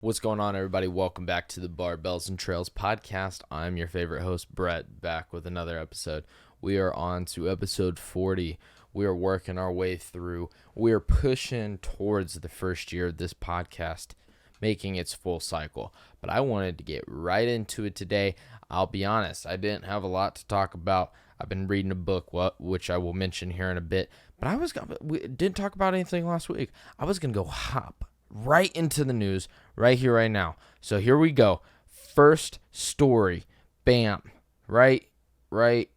What's going on, everybody? Welcome back to the Barbells and Trails podcast. I'm your favorite host, Brett, back with another episode. We are on to episode 40. We are working our way through. We are pushing towards the first year of this podcast, making its full cycle. But I wanted to get right into it today. I'll be honest, I didn't have a lot to talk about. I've been reading a book, which I will mention here in a bit. But we didn't talk about anything last week. I was going to go hop right into the news right here, right now. So here we go. First story. Bam. Right here.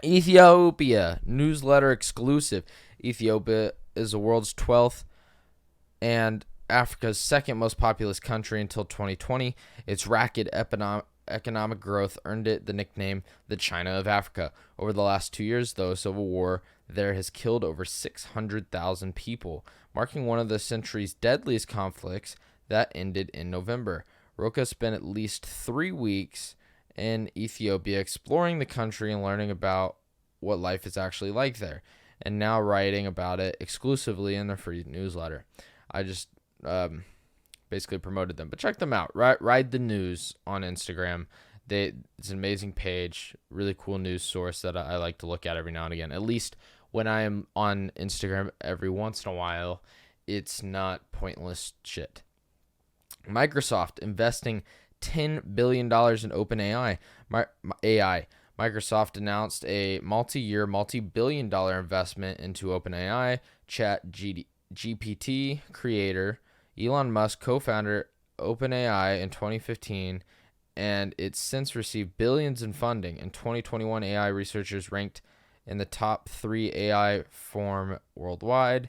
Ethiopia. Newsletter exclusive. Ethiopia is the world's 12th and Africa's second most populous country until 2020. Its rapid economic growth earned it the nickname the China of Africa. Over the last 2 years, though, civil war there has killed over 600,000 people, marking one of the century's deadliest conflicts that ended in November. Roka spent at least 3 weeks in Ethiopia exploring the country and learning about what life is actually like there, and now writing about it exclusively in their free newsletter. I just basically promoted them, but check them out. Ride the News on Instagram. It's an amazing page, really cool news source that I like to look at every now and again. At least when I am on Instagram every once in a while, it's not pointless shit. Microsoft investing $10 billion in OpenAI. Microsoft announced a multi-year, multi-billion-dollar investment into OpenAI. GPT creator Elon Musk co-founded OpenAI in 2015, and it's since received billions in funding. In 2021, AI researchers ranked in the top 3 AI firm worldwide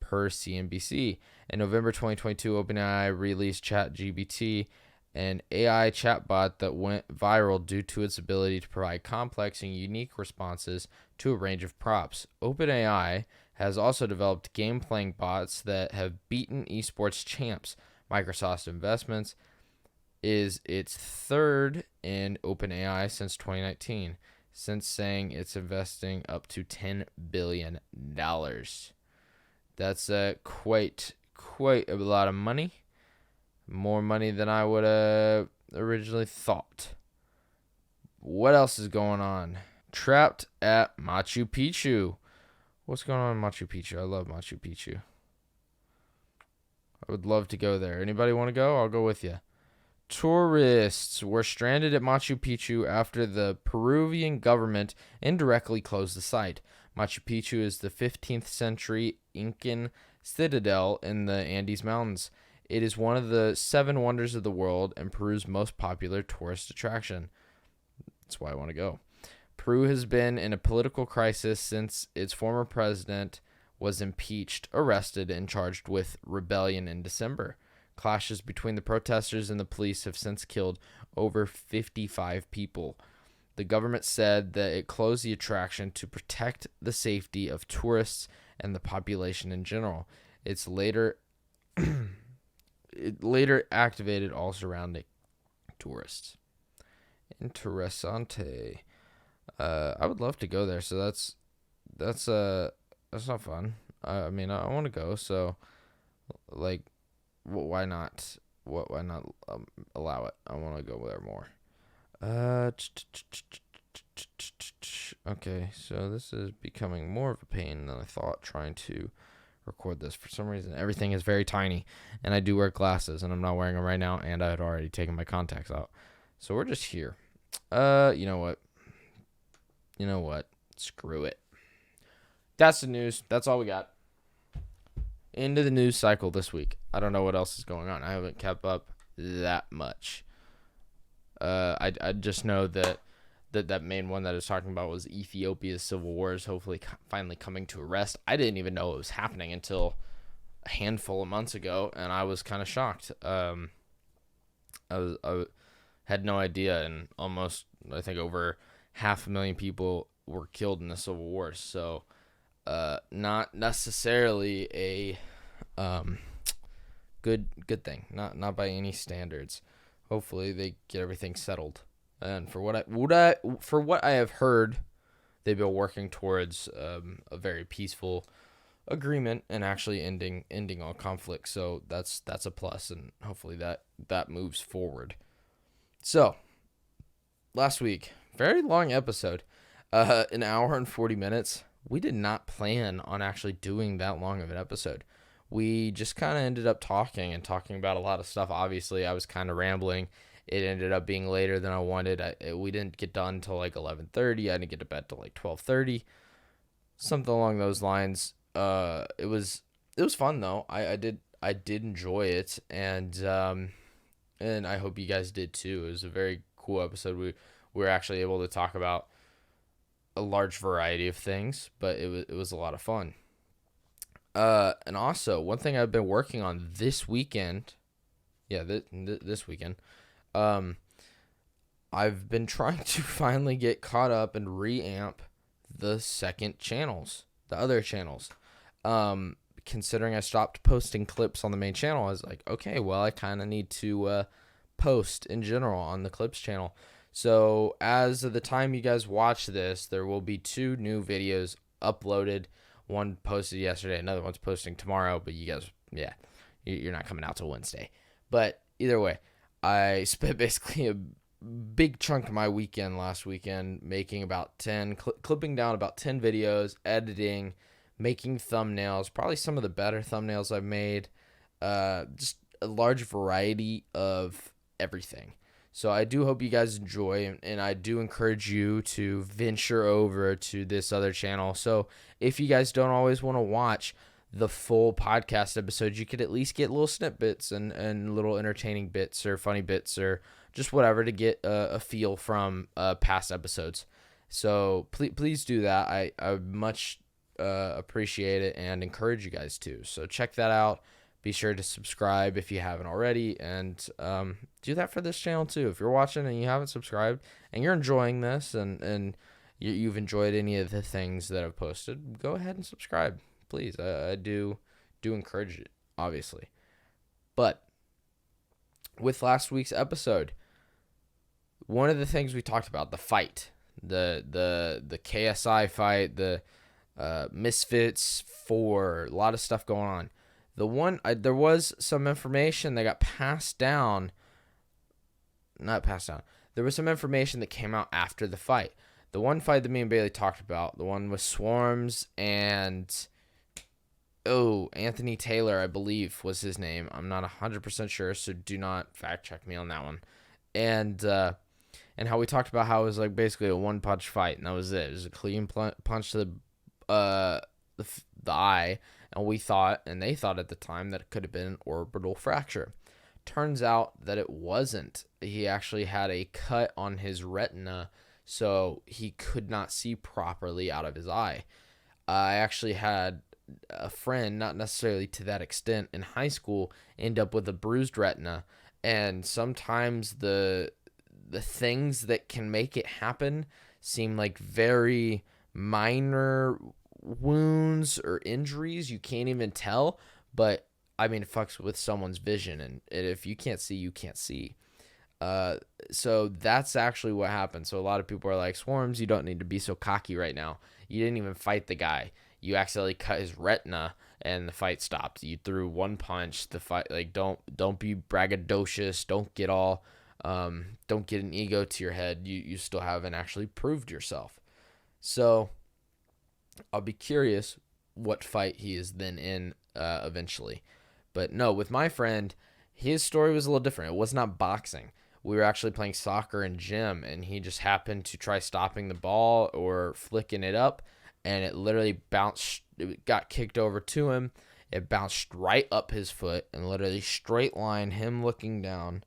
per CNBC. In November 2022, OpenAI released ChatGPT, an AI chatbot that went viral due to its ability to provide complex and unique responses to a range of prompts. OpenAI has also developed game-playing bots that have beaten esports champs. Microsoft's investments is its third in OpenAI since 2019, since saying it's investing up to $10 billion. That's quite a lot of money. More money than I would have originally thought. What else is going on? Trapped at Machu Picchu. What's going on in Machu Picchu? I love Machu Picchu. I would love to go there. Anybody want to go? I'll go with you. Tourists were stranded at Machu Picchu after the Peruvian government indirectly closed the site. Machu Picchu is the 15th century Incan citadel in the Andes Mountains. It is one of the 7 wonders of the world and Peru's most popular tourist attraction. That's why I want to go. Peru has been in a political crisis since its former president was impeached, arrested, and charged with rebellion in December. Clashes between the protesters and the police have since killed over 55 people. The government said that it closed the attraction to protect the safety of tourists and the population in general. It later activated all surrounding tourists. Interessante. I would love to go there, so that's not fun. I mean, I want to go, so like, why not? Why not allow it? I want to go there more. Okay, so this is becoming more of a pain than I thought trying to record this. For some reason, everything is very tiny, and I do wear glasses, and I'm not wearing them right now, and I had already taken my contacts out. So we're just here. You know what? Screw it. That's the news. That's all we got. Into the news cycle this week. I don't know what else is going on. I haven't kept up that much. I just know that main one that I was talking about was Ethiopia's civil war is hopefully finally coming to a rest. I didn't even know it was happening until a handful of months ago, and I was kind of shocked. I had no idea, and almost, I think, over 500,000 people were killed in the civil war. So, not necessarily a good thing. Not by any standards. Hopefully, they get everything settled. And for what I have heard, they've been working towards a very peaceful agreement and actually ending all conflict. So that's a plus, and hopefully that moves forward. So last week, very long episode, an hour and 40 minutes. We did not plan on actually doing that long of an episode. We just kind of ended up talking about a lot of stuff. Obviously, I was kind of rambling. It ended up being later than I wanted. We didn't get done until like 11:30. I didn't get to bed till like 12:30, something along those lines. It was fun though. I did enjoy it, and I hope you guys did too. It was a very cool episode. We were actually able to talk about a large variety of things, but it was a lot of fun. And also one thing I've been working on this weekend, this weekend, I've been trying to finally get caught up and reamp the other channels. Considering I stopped posting clips on the main channel, I was like, okay, well, I kind of need to post in general on the clips channel. So as of the time you guys watch this, there will be 2 new videos uploaded. One posted yesterday, another one's posting tomorrow, but you guys, you're not coming out till Wednesday. But either way, I spent basically a big chunk of my weekend last weekend making about 10, clipping down about 10 videos, editing, making thumbnails, probably some of the better thumbnails I've made, just a large variety of everything. So I do hope you guys enjoy, and I do encourage you to venture over to this other channel. So if you guys don't always want to watch the full podcast episodes, you could at least get little snippets and little entertaining bits or funny bits or just whatever to get a feel from past episodes. So please do that. I much appreciate it and encourage you guys to. So check that out. Be sure to subscribe if you haven't already, and do that for this channel too. If you're watching and you haven't subscribed and you're enjoying this and you've enjoyed any of the things that I've posted, go ahead and subscribe, please. I do encourage it, obviously. But with last week's episode, one of the things we talked about, the fight, the KSI fight, the Misfits 4, a lot of stuff going on. There was some information that got passed down. Not passed down. There was some information that came out after the fight. The one fight that me and Bailey talked about, the one with Swarms and Anthony Taylor, I believe was his name. I'm not 100% sure, so do not fact check me on that one. And how we talked about how it was like basically a one-punch fight, and that was it. It was a clean punch to the eye. And we thought, and they thought at the time, that it could have been an orbital fracture. Turns out that it wasn't. He actually had a cut on his retina, so he could not see properly out of his eye. I actually had a friend, not necessarily to that extent, in high school, end up with a bruised retina. And sometimes the things that can make it happen seem like very minor wounds or injuries. You can't even tell, but I mean, it fucks with someone's vision, and if you can't see, you can't see. So that's actually what happened. So a lot of people are like, Swarms, you don't need to be so cocky right now. You didn't even fight the guy. You accidentally cut his retina and the fight stopped. You threw one punch. The fight, like, don't be braggadocious. Don't get an ego to your head. You still haven't actually proved yourself. So I'll be curious what fight he is then in eventually. But no, with my friend, his story was a little different. It was not boxing. We were actually playing soccer in gym, and he just happened to try stopping the ball or flicking it up, and it literally bounced. It got kicked over to him. It bounced right up his foot and literally straight line him looking down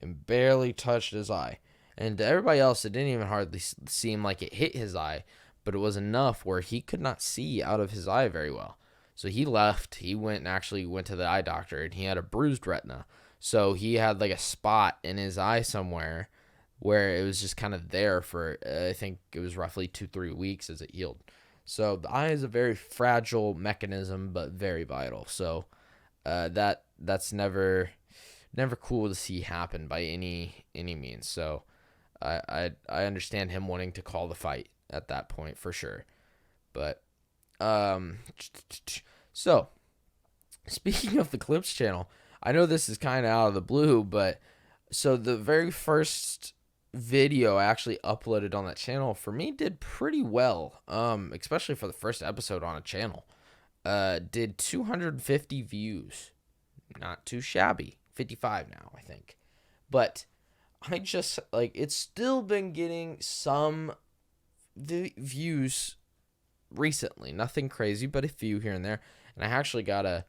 and barely touched his eye. And to everybody else, it didn't even hardly seem like it hit his eye, but it was enough where he could not see out of his eye very well. So he left. He went to the eye doctor, and he had a bruised retina. So he had like a spot in his eye somewhere where it was just kind of there for, I think it was roughly 2-3 weeks as it healed. So the eye is a very fragile mechanism, but very vital. So that's never cool to see happen by any means. So I understand him wanting to call the fight at that point for sure. But So, speaking of the Clips channel, I know this is kind of out of the blue, but so the very first video I actually uploaded on that channel for me did pretty well, especially for the first episode on a channel. Did 250 views. Not too shabby. 55 now, I think. But I just, like, it's still been getting some views recently. Nothing crazy, but a few here and there. And I actually got I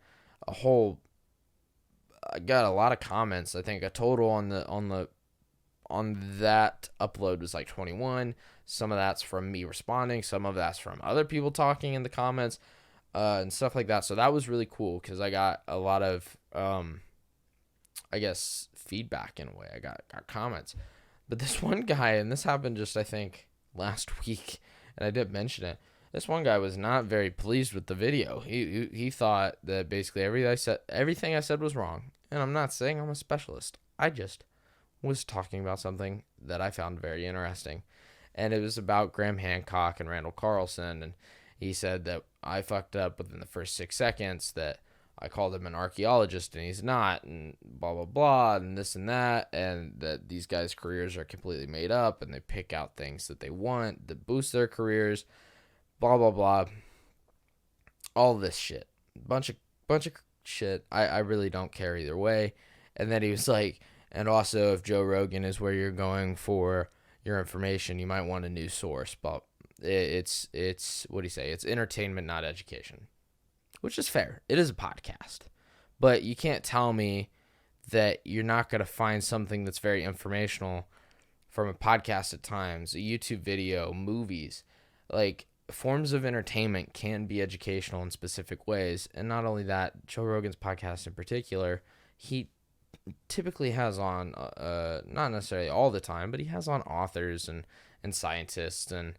got a lot of comments. I think a total on that upload was like 21. Some of that's from me responding. Some of that's from other people talking in the comments, and stuff like that. So that was really cool because I got a lot of, I guess, feedback in a way. I got comments. But this one guy, and this happened just, I think, last week, and I did mention it. This one guy was not very pleased with the video. He thought that basically everything I said was wrong. And I'm not saying I'm a specialist. I just was talking about something that I found very interesting. And it was about Graham Hancock and Randall Carlson. And he said that I fucked up within the first 6 seconds, that I called him an archaeologist and he's not, and blah, blah, blah, and this and that, and that these guys' careers are completely made up and they pick out things that they want that boost their careers, blah, blah, blah. All this shit. Bunch of shit. I really don't care either way. And then he was like, and also if Joe Rogan is where you're going for your information, you might want a news source. But it's what do you say? It's entertainment, not education. Which is fair. It is a podcast. But you can't tell me that you're not going to find something that's very informational from a podcast at times, a YouTube video, movies. Like, forms of entertainment can be educational in specific ways. And not only that, Joe Rogan's podcast in particular, he typically has on, not necessarily all the time, but he has on authors and scientists and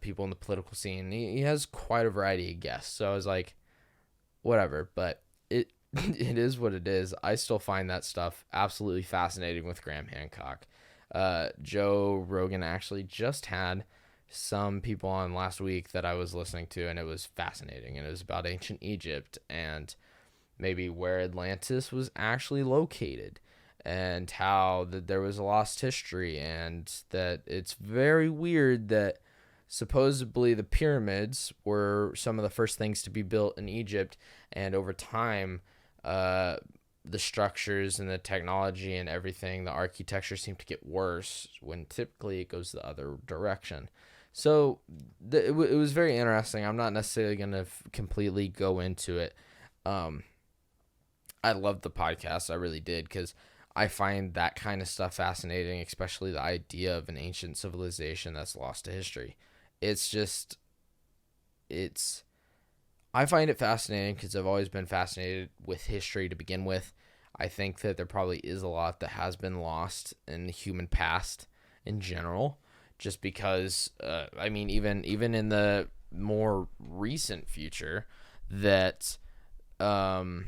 people in the political scene. He has quite a variety of guests. So I was like, whatever. But it is what it is. I still find that stuff absolutely fascinating with Graham Hancock. Joe Rogan actually just had some people on last week that I was listening to, and it was fascinating. And it was about ancient Egypt and maybe where Atlantis was actually located, and how that there was a lost history, and that it's very weird that supposedly the pyramids were some of the first things to be built in Egypt, and over time, the structures and the technology and everything, the architecture seemed to get worse when typically it goes the other direction. So it was very interesting. I'm not necessarily going to completely go into it. I loved the podcast. I really did, because I find that kind of stuff fascinating, especially the idea of an ancient civilization that's lost to history. I find it fascinating because I've always been fascinated with history to begin with. I think that there probably is a lot that has been lost in the human past in general, just because, even in the more recent future, that, that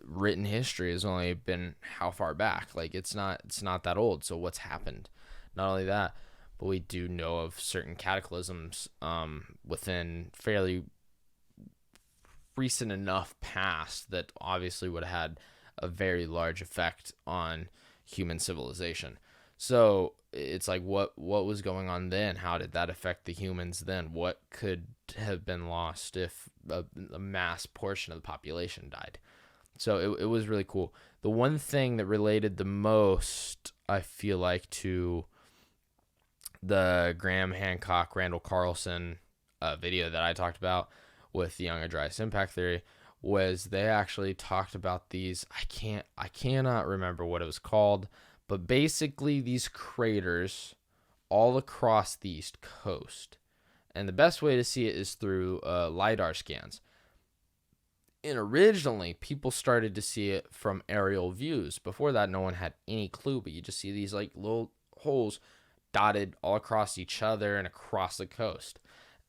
written history has only been how far back? Like, it's not that old. So what's happened? Not only that, but we do know of certain cataclysms within fairly recent enough past that obviously would have had a very large effect on human civilization. So it's like, what was going on then? How did that affect the humans then? What could have been lost if a mass portion of the population died? So it was really cool. The one thing that related the most, I feel like, to the Graham Hancock, Randall Carlson video that I talked about with the Young Adrias Impact Theory, was they actually talked about these, I cannot remember what it was called, but basically these craters all across the East Coast. And the best way to see it is through LiDAR scans. And originally, people started to see it from aerial views. Before that, no one had any clue, but you just see these like little holes dotted all across each other and across the coast.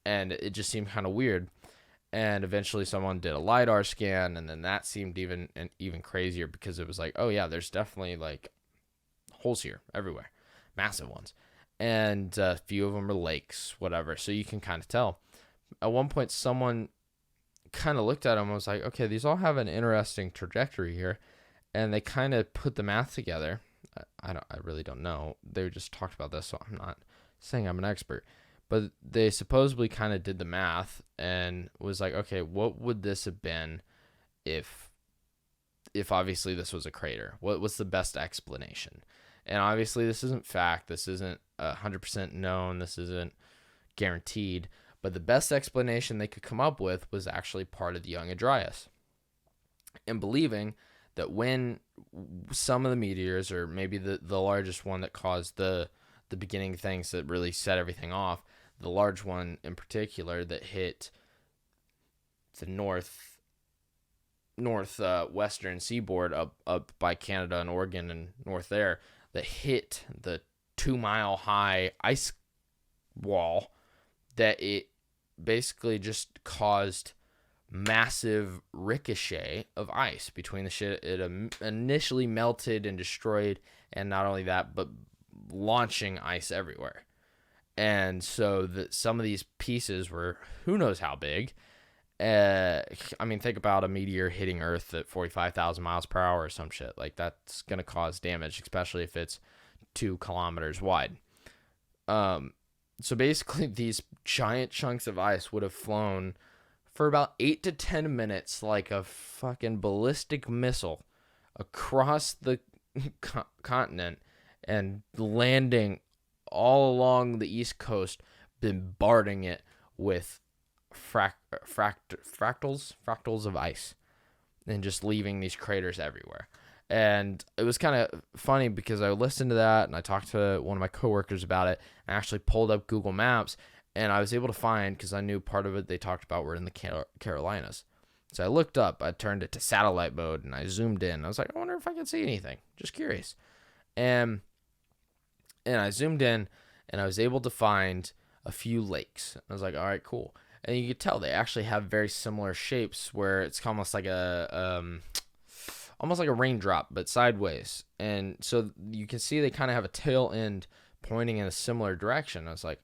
And it just seemed kind of weird. And eventually someone did a LiDAR scan, and then that seemed even crazier, because it was like, oh yeah, there's definitely like holes here everywhere, massive ones. And a few of them are lakes, whatever. So you can kind of tell. at one point someone kind of looked at them and was like, okay, these all have an interesting trajectory here, and they kind of put the math together. I really don't know. They just talked about this, so I'm not saying I'm an expert, but they supposedly kind of did the math and was like, okay, what would this have been if obviously this was a crater? What's the best explanation? And obviously this isn't fact. This isn't 100% known. This isn't guaranteed. But the best explanation they could come up with was actually part of the young Dryas, and believing that when some of the meteors, or maybe the largest one that caused the beginning things that really set everything off, the large one in particular that hit the northwestern seaboard up by Canada and Oregon and north there, that hit the 2-mile high ice wall, that it basically just caused massive ricochet of ice between the shit it initially melted and destroyed, and not only that, but launching ice everywhere. And so some of these pieces were who knows how big. I mean, think about a meteor hitting Earth at 45,000 miles per hour or some shit. Like, that's going to cause damage, especially if it's 2 kilometers wide. So basically, these giant chunks of ice would have flown for about 8 to 10 minutes like a fucking ballistic missile across the continent and landing all along the East Coast, bombarding it with fractals of ice, and just leaving these craters everywhere. And it was kind of funny because I listened to that and I talked to one of my coworkers about it. I actually pulled up Google Maps, and I was able to find, because I knew part of it they talked about were in the Carolinas. So I looked up, I turned it to satellite mode, and I zoomed in. I was like, I wonder if I can see anything. Just curious. And I zoomed in, and I was able to find a few lakes. I was like, all right, cool. And you could tell they actually have very similar shapes, where it's almost like a raindrop, but sideways. And so you can see they kind of have a tail end pointing in a similar direction. I was like,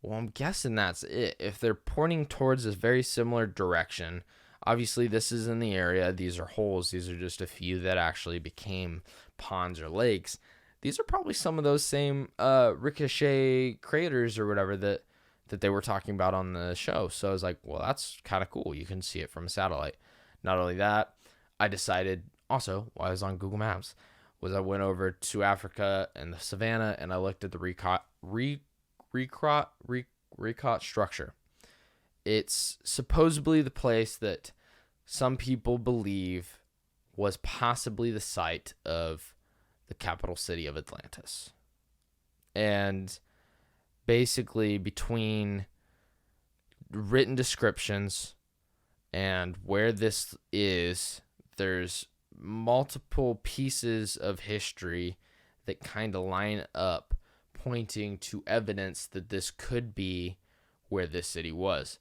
well, I'm guessing that's it. If they're pointing towards this very similar direction, obviously this is in the area. These are holes. These are just a few that actually became ponds or lakes. These are probably some of those same ricochet craters or whatever that they were talking about on the show. So I was like, well, that's kind of cool. You can see it from a satellite. Not only that, I decided also, while I was on Google Maps, was I went over to Africa and the savannah, and I looked at the Recot structure. It's supposedly the place that some people believe was possibly the site of the capital city of Atlantis. And basically, between written descriptions and where this is, there's multiple pieces of history that kind of line up, pointing to evidence that this could be where this city was.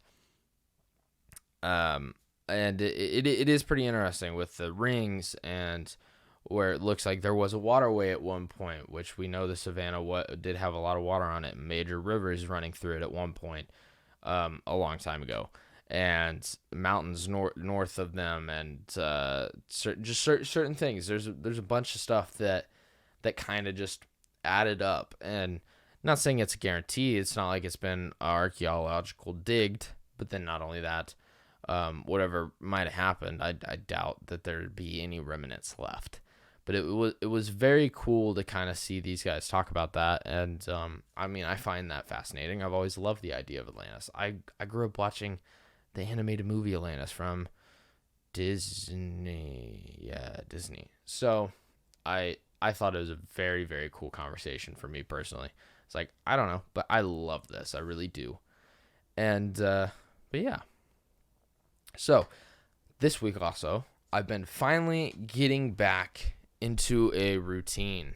And it is pretty interesting with the rings, and where it looks like there was a waterway at one point, which we know the savannah did have a lot of water on it, major rivers running through it at one point, a long time ago, and mountains north of them, and certain things. There's a bunch of stuff that kind of just added up. And not saying it's a guarantee. It's not like it's been archaeological digged, but then not only that, whatever might have happened, I doubt that there'd be any remnants left. But it was very cool to kind of see these guys talk about that. And I mean, I find that fascinating. I've always loved the idea of Atlantis. I grew up watching the animated movie Atlantis from Disney. Yeah, Disney. So I thought it was a very, very cool conversation for me personally. It's like, I don't know, but I love this. I really do. And, but yeah. So this week also, I've been finally getting back into a routine.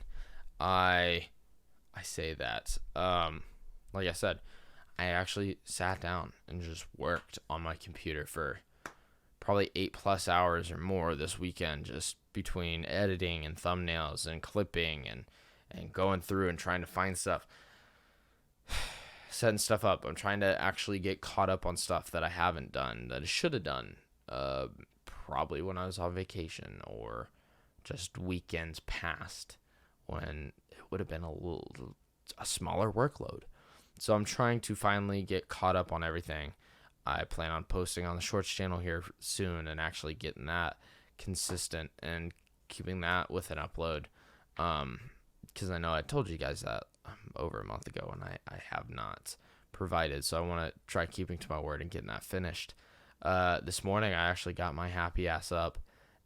I say that, like I said, I actually sat down and just worked on my computer for probably 8+ hours or more this weekend, just between editing and thumbnails and clipping and going through and trying to find stuff. setting stuff up. I'm trying to actually get caught up on stuff that I haven't done, that I should have done, probably when I was on vacation or just weekends past when it would have been a smaller workload. So I'm trying to finally get caught up on everything. I plan on posting on the Shorts channel here soon and actually getting that consistent and keeping that with an upload. Because I know I told you guys that over a month ago, and I have not provided. So I want to try keeping to my word and getting that finished. This morning, I actually got my happy ass up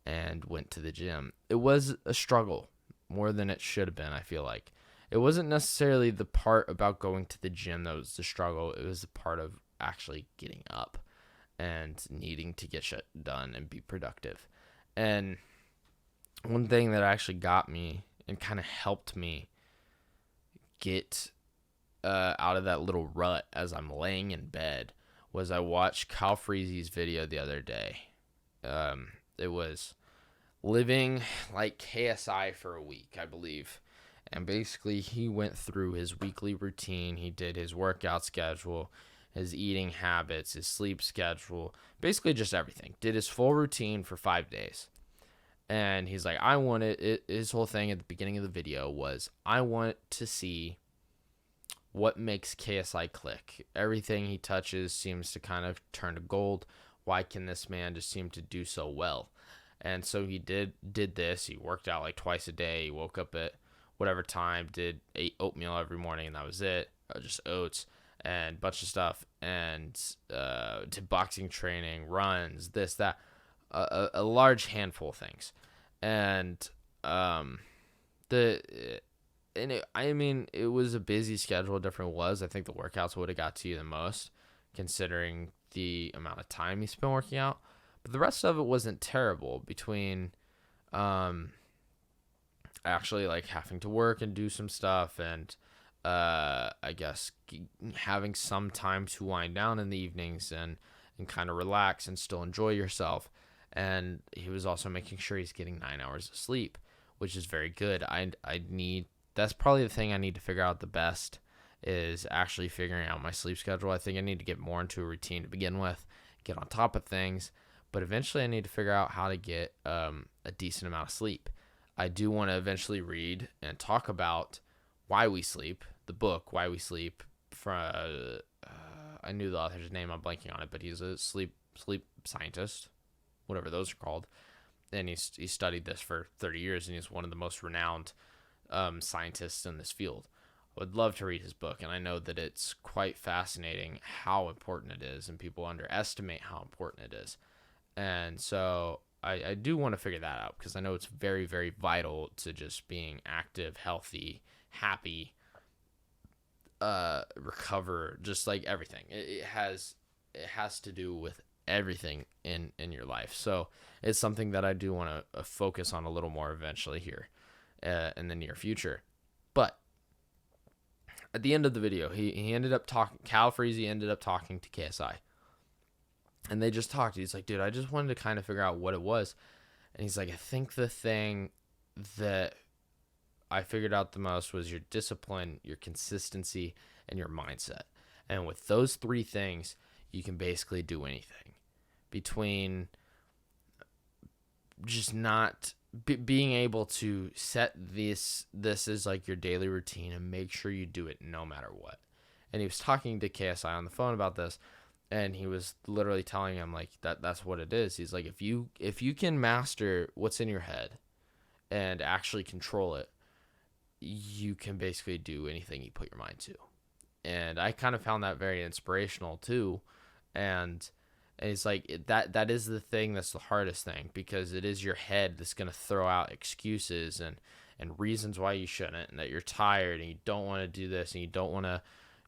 and went to the gym. It was a struggle, more than it should have been, I feel like. It wasn't necessarily the part about going to the gym that was the struggle. It was the part of actually getting up and needing to get shit done and be productive. And one thing that actually got me and kind of helped me get out of that little rut as I'm laying in bed was I watched Kyle Freezy's video the other day. It was living like KSI for a week, I believe. And basically he went through his weekly routine. He did his workout schedule, his eating habits, his sleep schedule, basically just everything. Did his full routine for 5 days. And he's like, I wanted it. His whole thing at the beginning of the video was, I want to see what makes KSI click. Everything he touches seems to kind of turn to gold. Why can this man just seem to do so well? And so he did this. He worked out like twice a day. He woke up at whatever time, ate oatmeal every morning, and that was it. Just oats and a bunch of stuff. And did boxing training, runs, this, that. A large handful of things. And it was a busy schedule. Different was. I think the workouts would have got to you the most, considering the amount of time he spent working out. But the rest of it wasn't terrible, between actually like having to work and do some stuff, and I guess having some time to wind down in the evenings and kind of relax and still enjoy yourself. And he was also making sure he's getting 9 hours of sleep, which is very good. That's probably the thing I need to figure out the best, is actually figuring out my sleep schedule. I think I need to get more into a routine to begin with, get on top of things, but eventually I need to figure out how to get a decent amount of sleep. I do want to eventually read and talk about Why We Sleep, the book Why We Sleep. I knew the author's name, I'm blanking on it, but he's a sleep scientist, whatever those are called, and he studied this for 30 years, and he's one of the most renowned scientists in this field. I would love to read his book, and I know that it's quite fascinating how important it is, and people underestimate how important it is. And so I do want to figure that out, because I know it's very, very vital to just being active, healthy, happy, recover, just like everything. It has to do with everything in your life. So it's something that I do want to focus on a little more eventually here in the near future. But at the end of the video, he ended up talking, Cal Freezy ended up talking to KSI. And they just talked. He's like, dude, I just wanted to kind of figure out what it was. And he's like, I think the thing that I figured out the most was your discipline, your consistency, and your mindset. And with those three things, you can basically do anything. Between just not being able to set this as like your daily routine and make sure you do it no matter what. And he was talking to KSI on the phone about this, and he was literally telling him like that's what it is. He's like, if you can master what's in your head and actually control it, you can basically do anything you put your mind to. And I kind of found that very inspirational too. And it's like that is the thing that's the hardest thing, because it is your head that's going to throw out excuses and reasons why you shouldn't, and that you're tired and you don't want to do this and you don't want to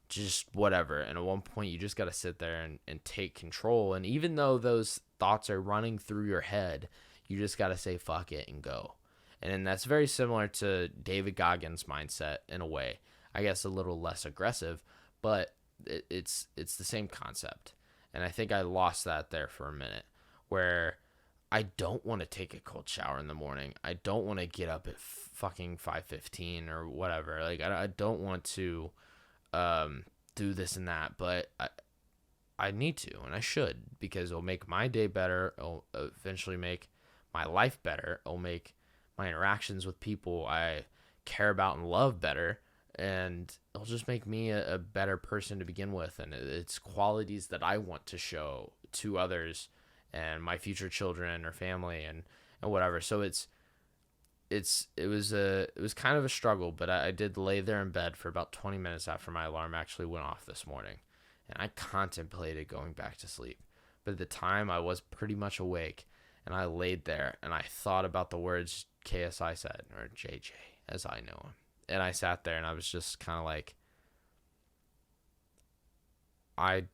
just whatever. And at one point you just got to sit there and take control. And even though those thoughts are running through your head, you just got to say fuck it and go. And that's very similar to David Goggins' mindset in a way. I guess a little less aggressive, but it's the same concept. And I think I lost that there for a minute, where I don't want to take a cold shower in the morning. I don't want to get up at fucking 5:15 or whatever. Like I don't want to do this and that, but I need to, and I should, because it'll make my day better. It'll eventually make my life better. It'll make my interactions with people I care about and love better, and it'll just make me a better person to begin with. And it's qualities that I want to show to others and my future children or family and whatever. So it was kind of a struggle, but I did lay there in bed for about 20 minutes after my alarm actually went off this morning, and I contemplated going back to sleep. But at the time, I was pretty much awake, and I laid there and I thought about the words KSI said, or JJ as I know him. And I sat there and I was just kind of like, I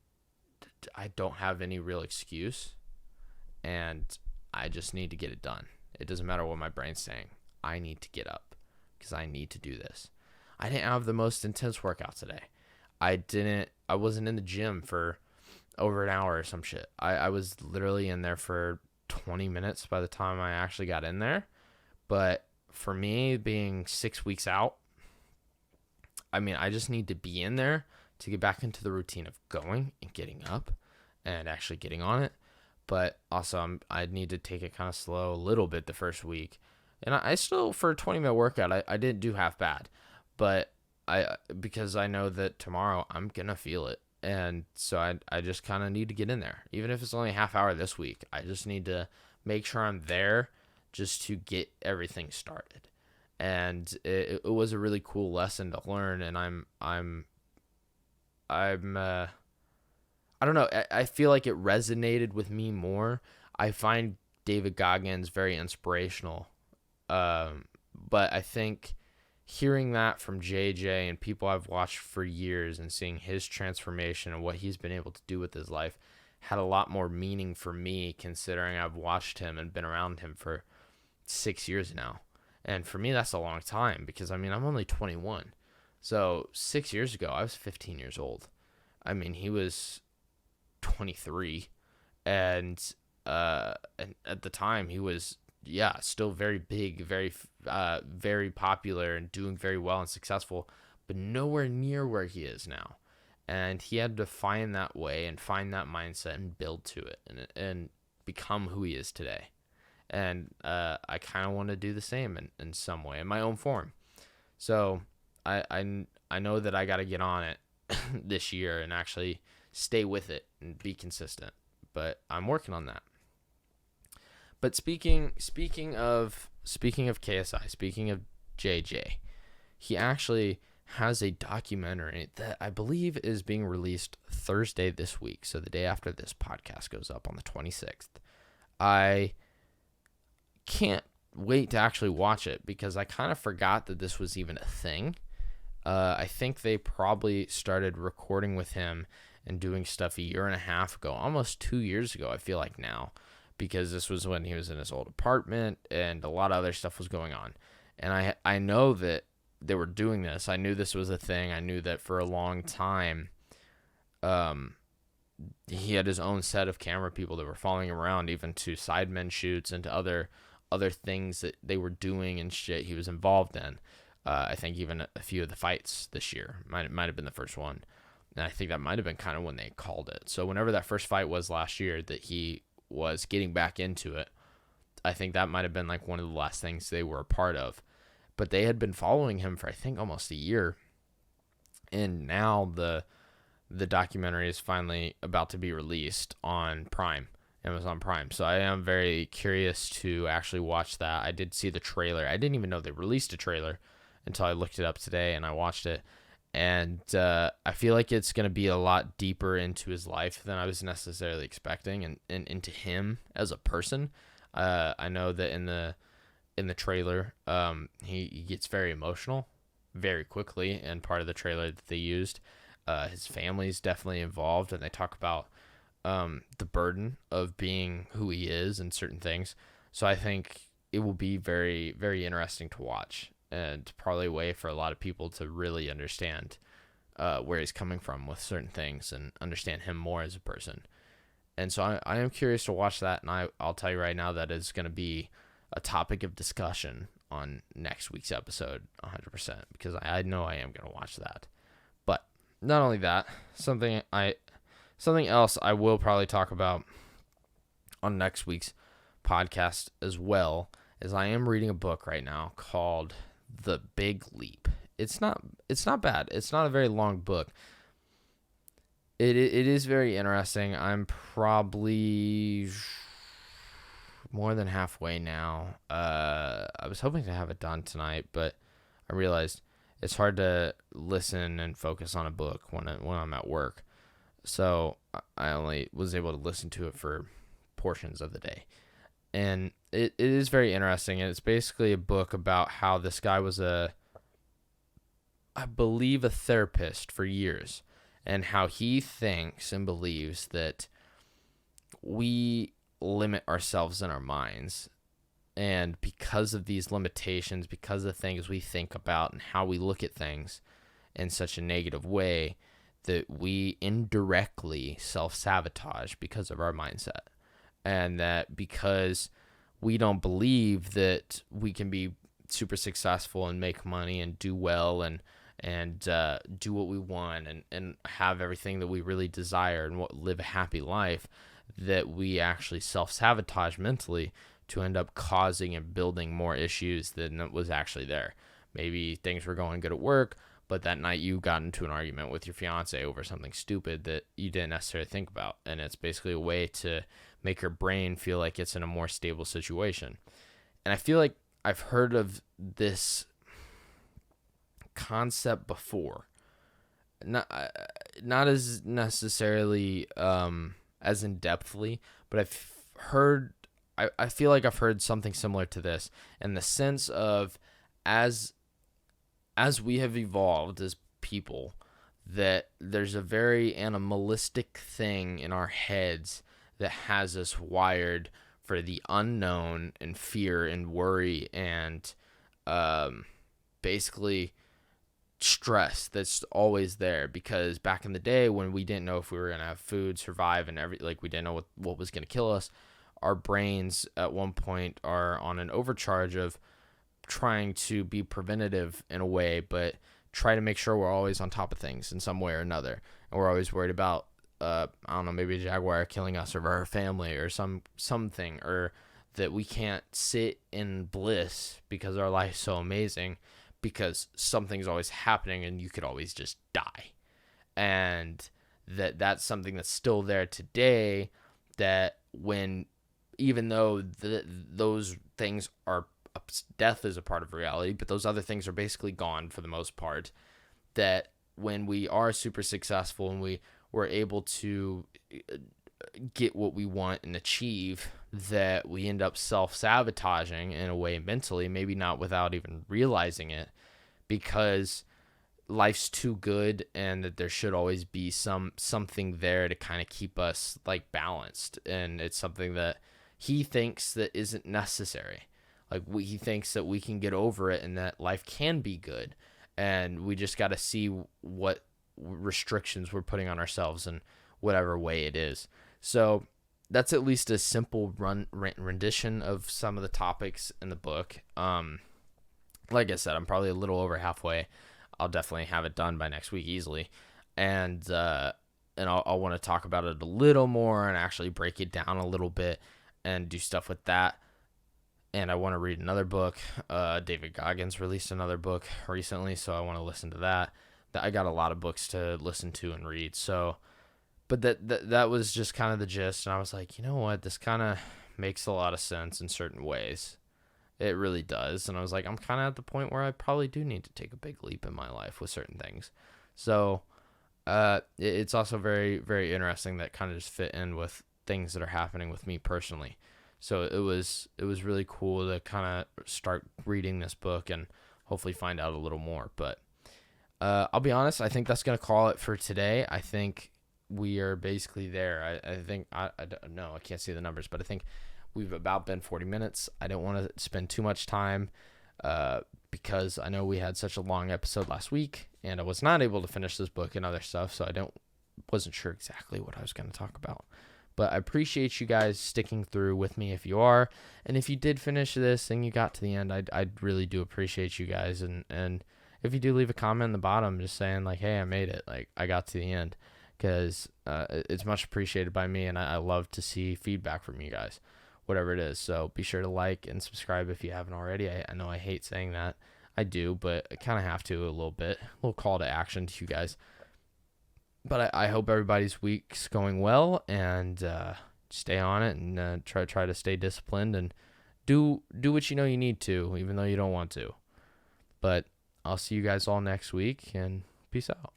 don't have any real excuse, and I just need to get it done. It doesn't matter what my brain's saying. I need to get up because I need to do this. I didn't have the most intense workout today. I wasn't in the gym for over an hour or some shit. I was literally in there for 20 minutes by the time I actually got in there. But for me, being 6 weeks out, I mean, I just need to be in there to get back into the routine of going and getting up and actually getting on it. But also, I need to take it kind of slow a little bit the first week. And I still, for a 20-minute workout, I didn't do half bad. But because I know that tomorrow I'm going to feel it. And so I just kind of need to get in there. Even if it's only a half hour this week, I just need to make sure I'm there just to get everything started. And it was a really cool lesson to learn. And I'm I don't know. I feel like it resonated with me more. I find David Goggins very inspirational. But I think hearing that from JJ and people I've watched for years and seeing his transformation and what he's been able to do with his life had a lot more meaning for me, considering I've watched him and been around him for 6 years now. And for me, that's a long time because, I mean, I'm only 21. So 6 years ago, I was 15 years old. I mean, he was 23. And at the time, he was, still very big, very popular and doing very well and successful, but nowhere near where he is now. And he had to find that way and find that mindset and build to it and become who he is today. And I kind of want to do the same in some way, in my own form. So I know that I got to get on it this year and actually stay with it and be consistent. But I'm working on that. But speaking of KSI, speaking of JJ, he actually has a documentary that I believe is being released Thursday this week. So the day after this podcast goes up on the 26th. I can't wait to actually watch it because I kind of forgot that this was even a thing. I think they probably started recording with him and doing stuff a year and a half ago, almost 2 years ago, I feel like now, because this was when he was in his old apartment and a lot of other stuff was going on. And I know that they were doing this. I knew this was a thing. I knew that for a long time, he had his own set of camera people that were following him around, even to Sidemen shoots and to other things that they were doing and shit he was involved in. I think even a few of the fights this year might have been the first one. And I think that might have been kind of when they called it. So whenever that first fight was last year that he was getting back into it, I think that might have been like one of the last things they were a part of. But they had been following him for I think almost a year. And now the documentary is finally about to be released on Prime, Amazon Prime. So I am very curious to actually watch that. I did see the trailer. I didn't even know they released a trailer until I looked it up today and I watched it. And I feel like it's going to be a lot deeper into his life than I was necessarily expecting and into him as a person. I know that in the trailer, he gets very emotional very quickly, and part of the trailer that they used, his family's definitely involved, and they talk about the burden of being who he is and certain things. So I think it will be very, very interesting to watch, and probably a way for a lot of people to really understand where he's coming from with certain things and understand him more as a person. And so I am curious to watch that, and I'll tell you right now that it's going to be a topic of discussion on next week's episode 100%, because I know I am going to watch that. But not only that, something else I will probably talk about on next week's podcast as well is I am reading a book right now called The Big Leap. It's not bad. It's not a very long book. It is very interesting. I'm probably more than halfway now. I was hoping to have it done tonight, but I realized it's hard to listen and focus on a book when I'm at work. So I only was able to listen to it for portions of the day. And it is very interesting. And it's basically a book about how this guy was I believe a therapist for years, and how he thinks and believes that we limit ourselves in our minds. And because of these limitations, because of things we think about and how we look at things in such a negative way, that we indirectly self-sabotage because of our mindset. And that because we don't believe that we can be super successful and make money and do well and do what we want and have everything that we really desire and live a happy life, that we actually self-sabotage mentally to end up causing and building more issues than was actually there. Maybe things were going good at work, but that night you got into an argument with your fiance over something stupid that you didn't necessarily think about. And it's basically a way to make your brain feel like it's in a more stable situation. And I feel like I've heard of this concept before. Not as necessarily as in-depthly, but I feel like I've heard something similar to this, in the sense of as we have evolved as people, that there's a very animalistic thing in our heads that has us wired for the unknown and fear and worry and basically stress that's always there. Because back in the day when we didn't know if we were going to have food, survive, and we didn't know what was going to kill us, our brains at one point are on an overcharge of trying to be preventative in a way, but try to make sure we're always on top of things in some way or another. And we're always worried about, I don't know, maybe a jaguar killing us or our family or something, or that we can't sit in bliss because our life's so amazing, because something's always happening and you could always just die. And that's something that's still there today, that even though those things are, death is a part of reality, but those other things are basically gone for the most part, that when we are super successful and we're able to get what we want and achieve, that we end up self-sabotaging in a way mentally, maybe not without even realizing it, because life's too good, and that there should always be something there to kind of keep us like balanced. And it's something that he thinks that isn't necessary. Like he thinks that we can get over it and that life can be good, and we just got to see what restrictions we're putting on ourselves in whatever way it is. So that's at least a simple rendition of some of the topics in the book. Like I said, I'm probably a little over halfway. I'll definitely have it done by next week easily, and I'll want to talk about it a little more and actually break it down a little bit and do stuff with that. And I want to read another book. David Goggins released another book recently, so I want to listen to that. I got a lot of books to listen to and read. So, but that was just kind of the gist. And I was like, you know what? This kind of makes a lot of sense in certain ways. It really does. And I was like, I'm kind of at the point where I probably do need to take a big leap in my life with certain things. So, it's also very, very interesting that kind of just fit in with things that are happening with me personally. So it was really cool to kind of start reading this book and hopefully find out a little more. But I'll be honest, I think that's going to call it for today. I think we are basically there. I think, I don't know, I can't see the numbers, but I think we've about been 40 minutes. I don't want to spend too much time because I know we had such a long episode last week, and I was not able to finish this book and other stuff, so wasn't sure exactly what I was going to talk about. But I appreciate you guys sticking through with me if you are. And if you did finish this and you got to the end, I really do appreciate you guys. And if you do leave a comment in the bottom just saying like, hey, I made it, like I got to the end, because it's much appreciated by me, and I love to see feedback from you guys, whatever it is. So be sure to like and subscribe if you haven't already. I know I hate saying that. I do, but I kind of have to a little bit. A little call to action to you guys. But I hope everybody's week's going well, and stay on it, and try to stay disciplined, and do what you know you need to, even though you don't want to. But I'll see you guys all next week, and peace out.